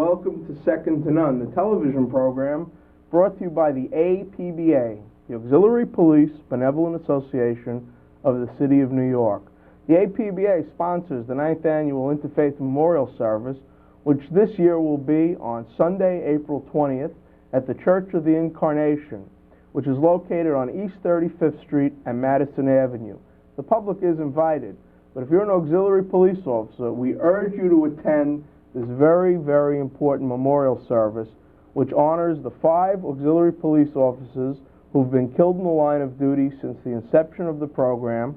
welcome to Second to None, the television program brought to you by the APBA, the Auxiliary Police Benevolent Association of the City of New York. The APBA sponsors the 9th Annual Interfaith Memorial Service, which this year will be on Sunday, April 20th at the Church of the Incarnation, which is located on East 35th Street and Madison Avenue. The public is invited, but if you're an auxiliary police officer, we urge you to attend this very, very important memorial service, which honors the 5 auxiliary police officers who've been killed in the line of duty since the inception of the program,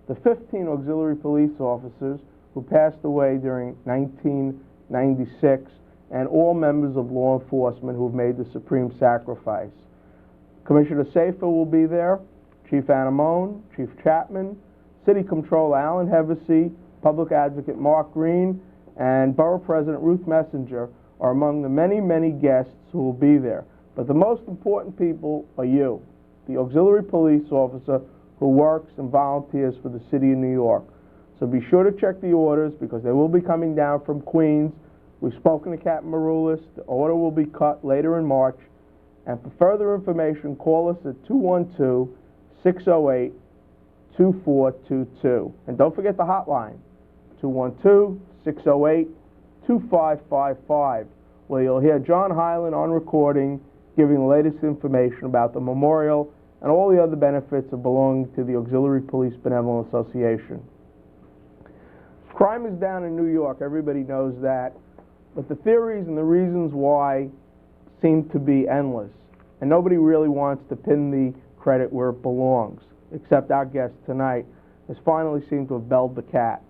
the 15 auxiliary police officers who passed away during 1996, and all members of law enforcement who've made the supreme sacrifice. Commissioner Safer will be there, Chief Anamone, Chief Chapman, City Comptroller Alan Hevesy, Public Advocate Mark Green, and Borough President Ruth Messenger are among the many, many guests who will be there. But the most important people are you, the auxiliary police officer who works and volunteers for the City of New York. So be sure to check the orders because they will be coming down from Queens. We've spoken to Captain Maroulis. The order will be cut later in March. And for further information, call us at 212-608-2422. And don't forget the hotline, 212-608-2555, where you'll hear John Hyland on recording giving the latest information about the memorial and all the other benefits of belonging to the Auxiliary Police Benevolent Association. Crime is down in New York, everybody knows that, but the theories and the reasons why seem to be endless, and nobody really wants to pin the credit where it belongs, except our guest tonight has finally seemed to have belled the cat.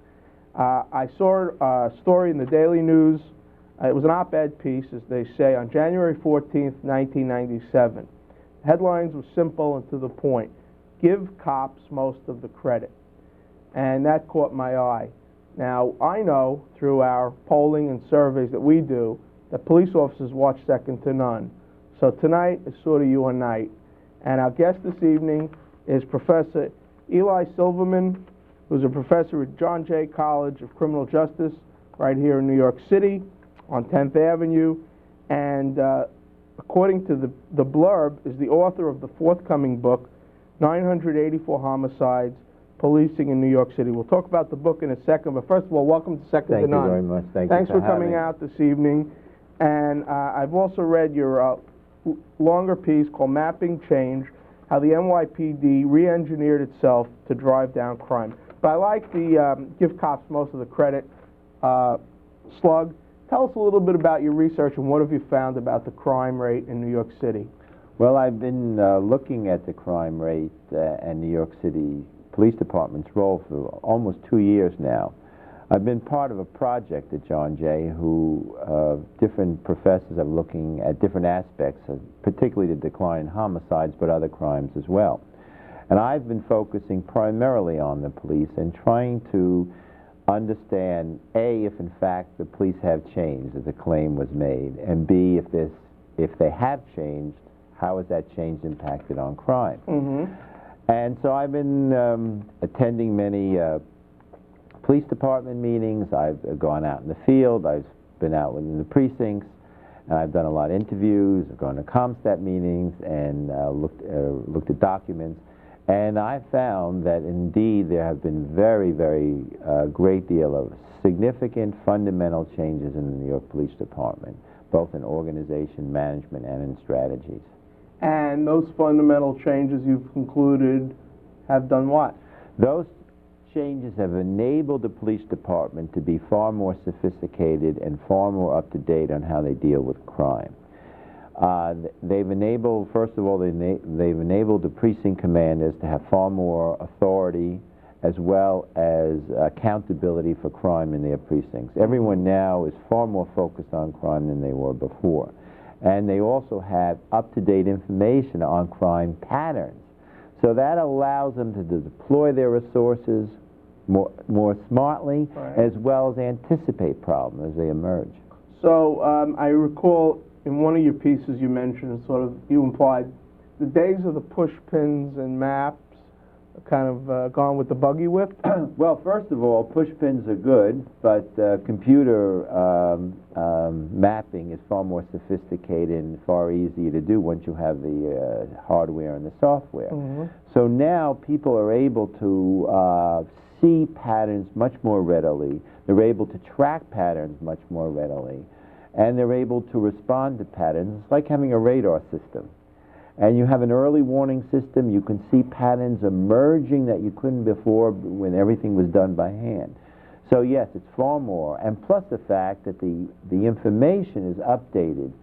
I saw a story in the Daily News. It was an op-ed piece, as they say, on January 14th, 1997. Headlines were simple and to the point. Give cops most of the credit. And that caught my eye. Now, I know through our polling and surveys that we do that police officers watch Second to None. So tonight is sort of your night. And our guest this evening is Professor Eli Silverman, who's a professor at John Jay College of Criminal Justice right here in New York City on 10th Avenue. And according to the blurb, is the author of the forthcoming book, 984 Homicides, Policing in New York City. We'll talk about the book in a second, but first of all, welcome to Second to None. Thank you very much. Thanks for coming out this evening. And I've also read your longer piece called Mapping Change, how the NYPD re-engineered itself to drive down crime. But I like the give cops most of the credit slug. Tell us a little bit about your research and what have you found about the crime rate in New York City? Well, I've been looking at the crime rate and New York City Police Department's role for almost 2 years now. I've been part of a project at John Jay who different professors are looking at different aspects, particularly the decline in homicides, but other crimes as well. And I've been focusing primarily on the police and trying to understand, A, if in fact the police have changed, as a claim was made, and B, if they have changed, how has that change impacted on crime? Mm-hmm. And so I've been attending many police department meetings. I've gone out in the field. I've been out in the precincts. And I've done a lot of interviews. I've gone to ComStat meetings and looked at documents. And I found that indeed there have been very, very great deal of significant fundamental changes in the New York Police Department, both in organization, management, and in strategies. And those fundamental changes you've concluded have done what? Those changes have enabled the police department to be far more sophisticated and far more up to date on how they deal with crime. They've enabled, first of all, they've enabled the precinct commanders to have far more authority as well as accountability for crime in their precincts. Everyone now is far more focused on crime than they were before. And they also have up-to-date information on crime patterns. So that allows them to deploy their resources more smartly, right, as well as anticipate problems as they emerge. So I recall in one of your pieces you mentioned, you implied the days of the push pins and maps kind of gone with the buggy whip? Well, first of all, push pins are good, but computer mapping is far more sophisticated and far easier to do once you have the hardware and the software. Mm-hmm. So now people are able to see patterns much more readily. They're able to track patterns much more readily, and they're able to respond to patterns. It's like having a radar system. And you have an early warning system. You can see patterns emerging that you couldn't before when everything was done by hand. So yes, it's far more. And plus the fact that the information is updated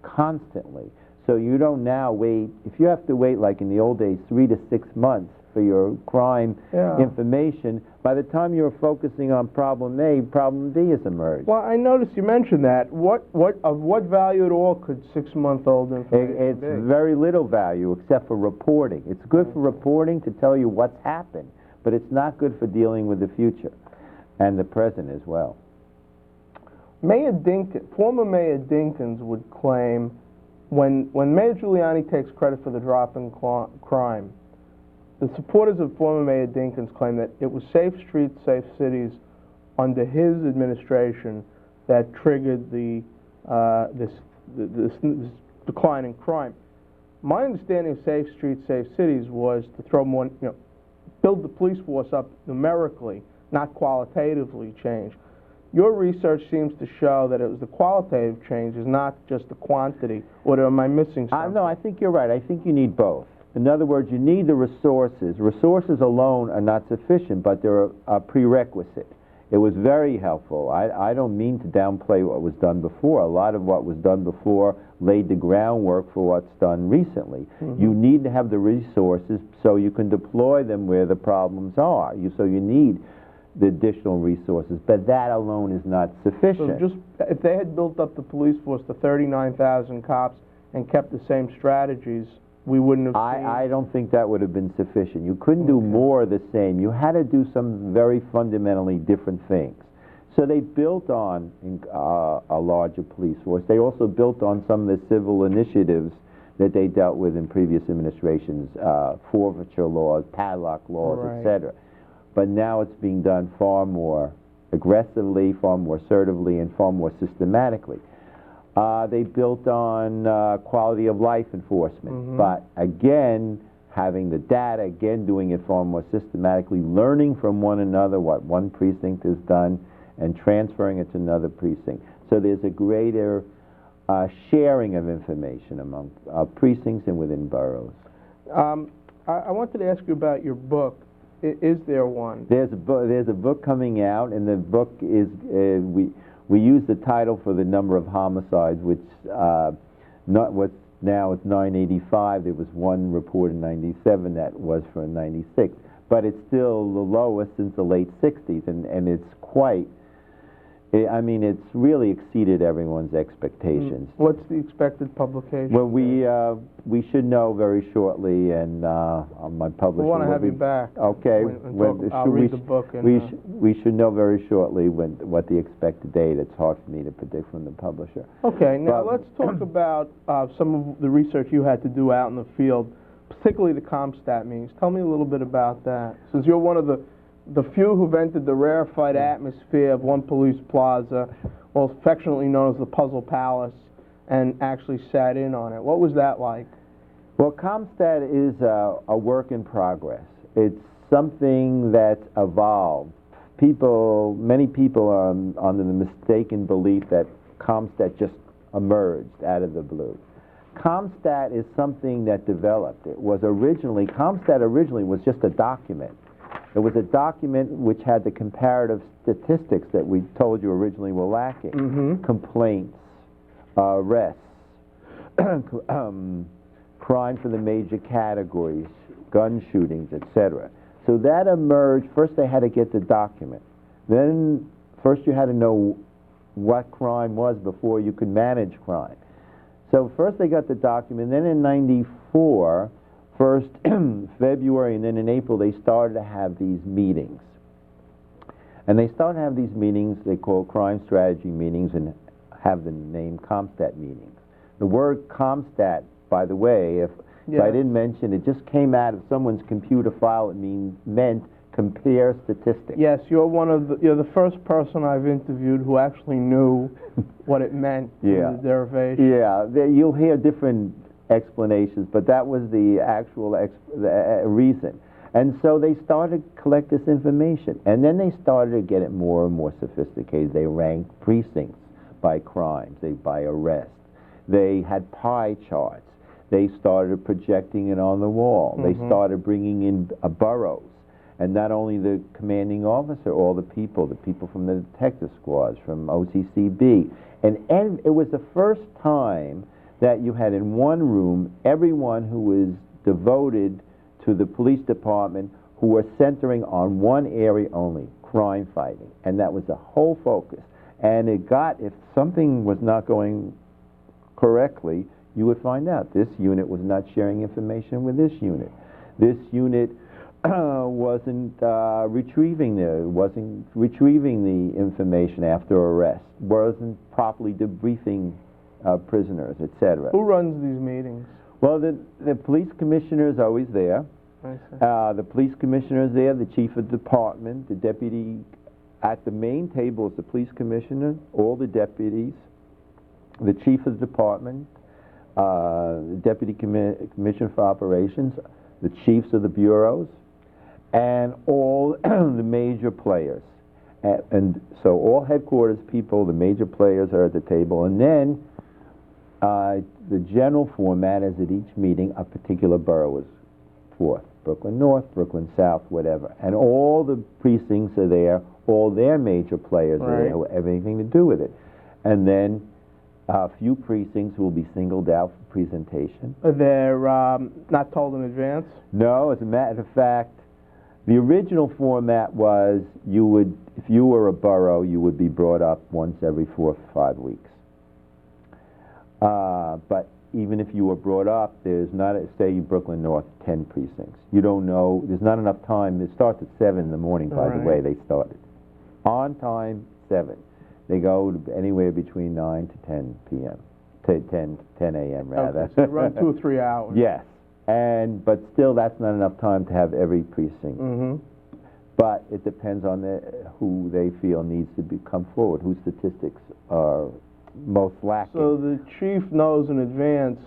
constantly. So you don't now wait. If you have to wait, like in the old days, 3 to 6 months for your crime information, by the time you're focusing on problem A, problem B has emerged. Well, I noticed you mentioned that. Of what value at all could 6-month-old information be? It's very little value except for reporting. It's good for reporting to tell you what's happened, but it's not good for dealing with the future and the present as well. Former Mayor Dinkins would claim when Mayor Giuliani takes credit for the drop in crime, the supporters of former Mayor Dinkins claim that it was safe streets, safe cities under his administration that triggered this decline in crime. My understanding of safe streets, safe cities was to throw more, build the police force up numerically, not qualitatively change. Your research seems to show that it was the qualitative changes, not just the quantity. Or am I missing something? No, I think you're right. I think you need both. In other words, you need the resources. Resources alone are not sufficient, but they're a prerequisite. It was very helpful. I don't mean to downplay what was done before. A lot of what was done before laid the groundwork for what's done recently. Mm-hmm. You need to have the resources so you can deploy them where the problems are. So you need the additional resources, but that alone is not sufficient. So just if they had built up the police force to 39,000 cops and kept the same strategies, we wouldn't have seen... I don't think that would have been sufficient. You couldn't do more of the same. You had to do some very fundamentally different things. So they built on a larger police force. They also built on some of the civil initiatives that they dealt with in previous administrations, forfeiture laws, padlock laws, right, etc. But now it's being done far more aggressively, far more assertively, and far more systematically. They built on quality of life enforcement, but again, having the data, again, doing it far more systematically, learning from one another what one precinct has done, and transferring it to another precinct. So there's a greater sharing of information among precincts and within boroughs. I wanted to ask you about your book. Is there one? There's a book coming out, and the book is we use the title for the number of homicides, which now it's 985. There was one report in 97 that was for 96, but it's still the lowest since the late 60s, and it's quite. I mean, it's really exceeded everyone's expectations. What's the expected publication? Well, we should know very shortly, and my publisher. We want to have you back. Okay. I'll read the book. And, we should know very shortly what the expected date. It's hard for me to predict from the publisher. Okay. Now let's talk about some of the research you had to do out in the field, particularly the CompStat meetings. Tell me a little bit about that, since you're one of the few who've entered the rarefied atmosphere of One Police Plaza, well, affectionately known as the Puzzle Palace, and actually sat in on it. What was that like? Well, CompStat is a work in progress. It's something that's evolved. Many people are under the mistaken belief that CompStat just emerged out of the blue. CompStat is something that developed. CompStat originally was just a document. It was a document which had the comparative statistics that we told you originally were lacking. Complaints, arrests, crime for the major categories, gun shootings, etc. So that emerged. First they had to get the document. Then first you had to know what crime was before you could manage crime. So first they got the document, then in 94, first February and then in April, they started to have these meetings. And they started to have these meetings they call crime strategy meetings and have the name CompStat meetings. The word CompStat, by the way, So I Yes. didn't mention, it just came out of someone's computer file. It meant compare statistics. Yes, you're the first person I've interviewed who actually knew what it meant, Yeah. the derivation. Yeah, you'll hear different explanations, but that was the actual reason. And so they started to collect this information, and then they started to get it more and more sophisticated. They ranked precincts by crimes, by arrests. They had pie charts. They started projecting it on the wall. They started bringing in boroughs, and not only the commanding officer, all the people from the detective squads, from OCCB. And it was the first time that you had in one room everyone who was devoted to the police department, who were centering on one area only, crime fighting. And that was the whole focus. And if something was not going correctly, you would find out. This unit was not sharing information with this unit. This unit wasn't retrieving the information after arrest, wasn't properly debriefing prisoners, etc. Who runs these meetings? Well, the police commissioner is always there. I see. The police commissioner is there, the chief of department, the deputy. At the main table is the police commissioner, all the deputies, the chief of department, the deputy commissioner for operations, the chiefs of the bureaus, and all the major players. And so all headquarters people, the major players are at the table, and then the general format is at each meeting a particular borough is forth. Brooklyn North, Brooklyn South, whatever. And all the precincts are there, all their major players are there who have anything to do with it. And then a few precincts will be singled out for presentation. They're not told in advance? No, as a matter of fact, the original format was if you were a borough, you would be brought up once every 4 or 5 weeks. But even if you were brought up, there's not, say, Brooklyn North, 10 precincts. You don't know, there's not enough time. It starts at 7 in the morning, by the way, they started. On time, 7. They go to anywhere between 9 to 10 p.m., 10 a.m. rather. Okay, so they run 2 or 3 hours. Yes, but still that's not enough time to have every precinct. But it depends on who they feel needs to come forward, whose statistics are most lacking. So the chief knows in advance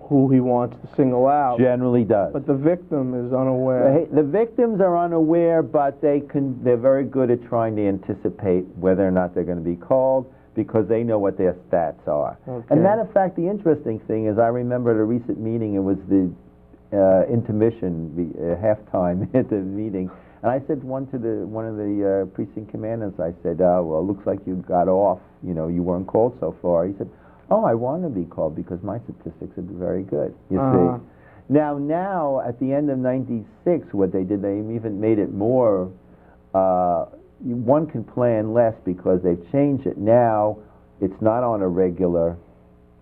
who he wants to single out. Generally does. But the victim is unaware. The victims are unaware, but they're very good at trying to anticipate whether or not they're going to be called, because they know what their stats are. Okay. And matter of fact, the interesting thing is, I remember at a recent meeting, it was the intermission, halftime at the meeting, and I said one of the precinct commanders, I said, well, it looks like you got off, you weren't called so far. He said, oh, I want to be called because my statistics are very good, you see. Now, at the end of '96, what they did, they even made it more, one can plan less because they've changed it. Now, it's not on a regular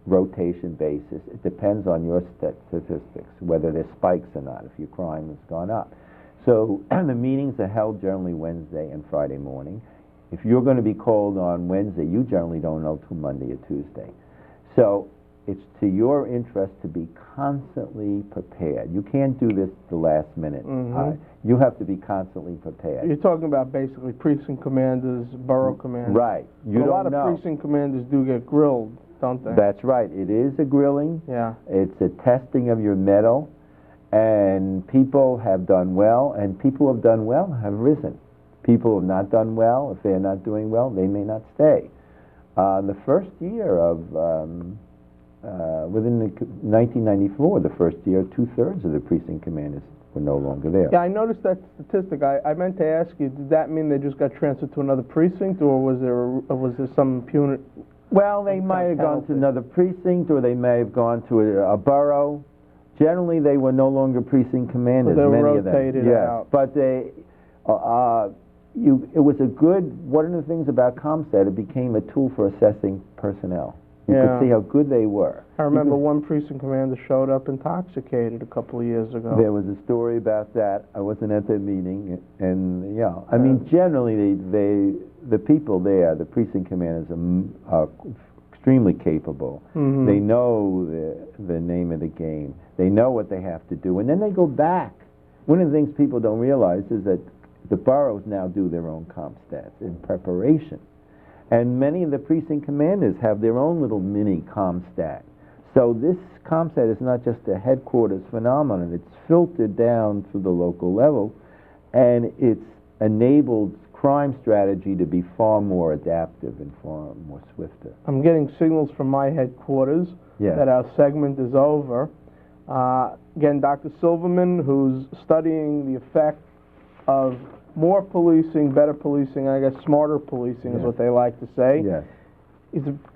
rotation basis. It depends on your statistics, whether there's spikes or not, if your crime has gone up. So the meetings are held generally Wednesday and Friday morning. If you're going to be called on Wednesday, you generally don't know till Monday or Tuesday. So it's to your interest to be constantly prepared. You can't do this the last minute. You have to be constantly prepared. You're talking about basically precinct commanders, borough commanders. Right. You don't know. A lot of precinct commanders do get grilled, don't they? That's right. It is a grilling. Yeah. It's a testing of your mettle. And people have done well, and people who have done well have risen. People who have not done well, if they're not doing well, they may not stay. The first year of, within 1994, the first year, 2/3 of the precinct commanders were no longer there. Yeah, I noticed that statistic. I meant to ask you, did that mean they just got transferred to another precinct, or was there some punitive? Well, they might have gone to another precinct, or they may have gone to a borough. Generally, they were no longer precinct commanders. So they many rotated of them. Yes, out. but it was a good. One of the things about ComStat, it became a tool for assessing personnel. You could see how good they were. I remember one precinct commander showed up intoxicated a couple of years ago. There was a story about that. I wasn't at the meeting, and yeah, I mean, generally, the people there, the precinct commanders, are extremely capable. Mhm. They know the name of the game. They know what they have to do, and then they go back. One of the things people don't realize is that the boroughs now do their own comp stats in preparation. And many of the precinct commanders have their own little mini ComStat. So this ComStat is not just a headquarters phenomenon. It's filtered down through the local level, and it's enabled crime strategy to be far more adaptive and far more swifter. I'm getting signals from my headquarters Yeah. that our segment is over. Again, Dr. Silverman, who's studying the effect of more policing, better policing, I guess smarter policing is Yes. what they like to say. Yes.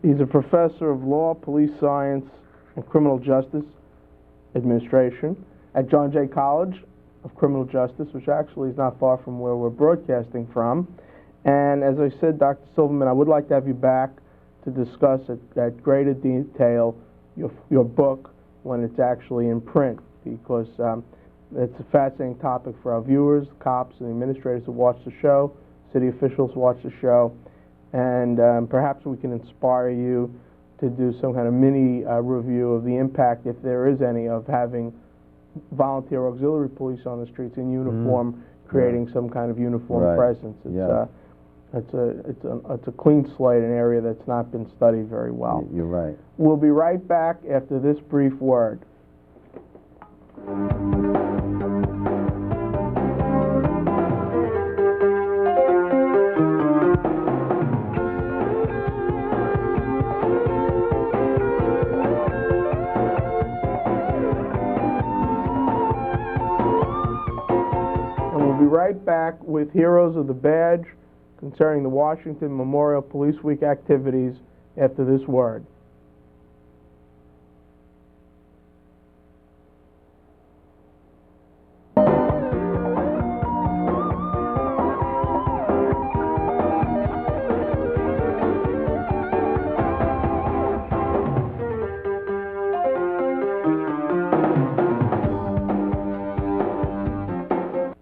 He's a professor of law, police science, and criminal justice administration at John Jay College of Criminal Justice, which actually is not far from where we're broadcasting from. And as I said, Dr. Silverman, I would like to have you back to discuss at greater detail your book when it's actually in print, because it's a fascinating topic for our viewers, cops, and the administrators who watch the show, city officials who watch the show, and perhaps we can inspire you to do some kind of mini review of the impact, if there is any, of having volunteer auxiliary police on the streets in uniform, creating some kind of uniform presence. It's a clean slate, an area that's not been studied very well. You're right. We'll be right back after this brief word. We'll be right back with Heroes of the Badge concerning the Washington Memorial Police Week activities after this word.